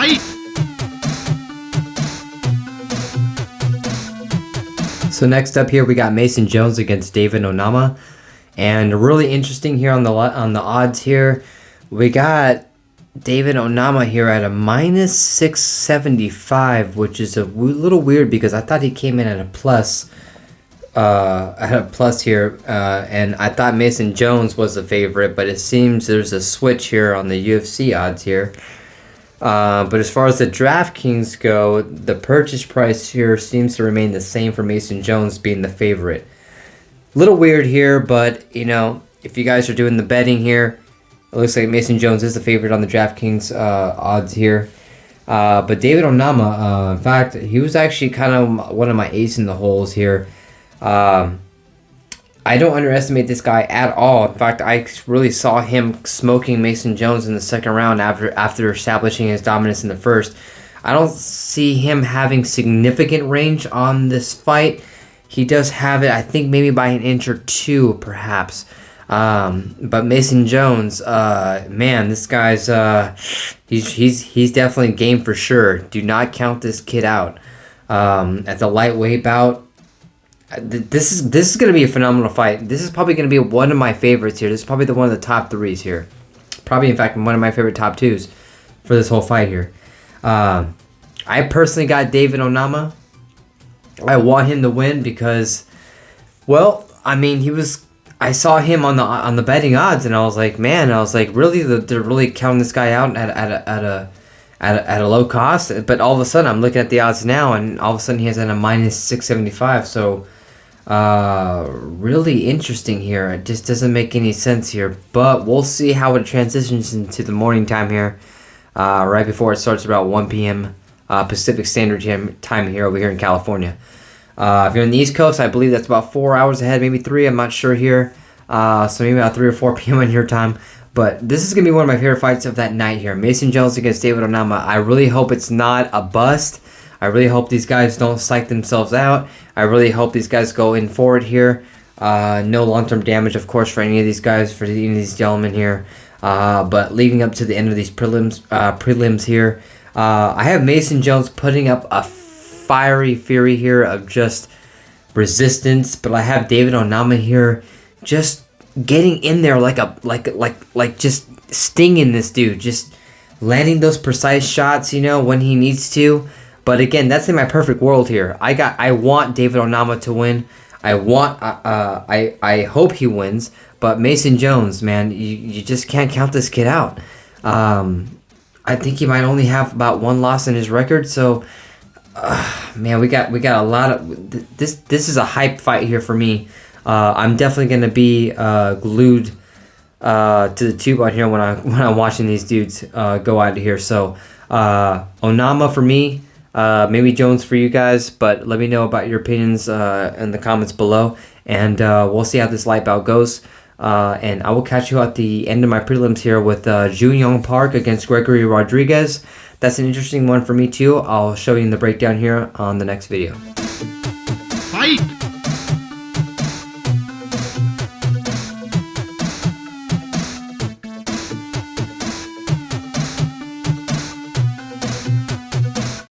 Fight! So next up here we got Mason Jones against David Onama, and really interesting here on the odds here, we got David Onama here at a minus 675, which is a little weird because I thought he came in at a plus here, and I thought Mason Jones was the favorite, but it seems there's a switch here on the UFC odds here. But as far as the DraftKings go, the purchase price here seems to remain the same for Mason Jones being the favorite. Little weird here, but you know, if you guys are doing the betting here, it looks like Mason Jones is the favorite on the DraftKings odds here. But David Onama, in fact, he was actually kind of one of my ace in the holes here. I don't underestimate this guy at all. In fact, I really saw him smoking Mason Jones in the second round after establishing his dominance in the first. I don't see him having significant range on this fight. He does have it, I think, maybe by an inch or two, perhaps. But Mason Jones, man, this guy's he's definitely game for sure. Do not count this kid out. At the lightweight bout, this is going to be a phenomenal fight. This is probably going to be one of my favorites here. This is probably one of the top threes here. Probably, in fact, one of my favorite top twos for this whole fight here. I personally got David Onama. I want him to win because, well, I mean, I saw him on the betting odds, and I was like, man, really, they're really counting this guy out at a low cost. But all of a sudden, I'm looking at the odds now, and all of a sudden, he has at a minus 675. So, really interesting here. It just doesn't make any sense here. But we'll see how it transitions into the morning time here, right before it starts about 1 p.m. Pacific Standard Time here over here in California. If you're on the East Coast, I believe that's about 4 hours ahead, maybe 3. I'm not sure here. So maybe about 3 or 4 p.m. on your time. But this is going to be one of my favorite fights of that night here. Mason Jones against David Onama. I really hope it's not a bust. I really hope these guys don't psych themselves out. I really hope these guys go in forward here. No long-term damage, of course, for any of these guys, for any of these gentlemen here. But leading up to the end of these prelims here, I have Mason Jones putting up a fiery fury here of just resistance, but I have David Onama here just getting in there like just stinging this dude, just landing those precise shots, you know, when he needs to. But again, that's in my perfect world here. I want David Onama to win. I hope he wins. But Mason Jones, man, you just can't count this kid out. I think he might only have about 1 loss in his record. So, man, we got a lot of this. This is a hype fight here for me. I'm definitely gonna be glued to the tube on here when I'm watching these dudes go out of here. So, Onama for me. Maybe Jones for you guys, but let me know about your opinions in the comments below, and we'll see how this light bout goes. And I will catch you at the end of my prelims here with Jun Yong Park against Gregory Rodriguez. That's an interesting one for me too. I'll show you in the breakdown here on the next video. Fight!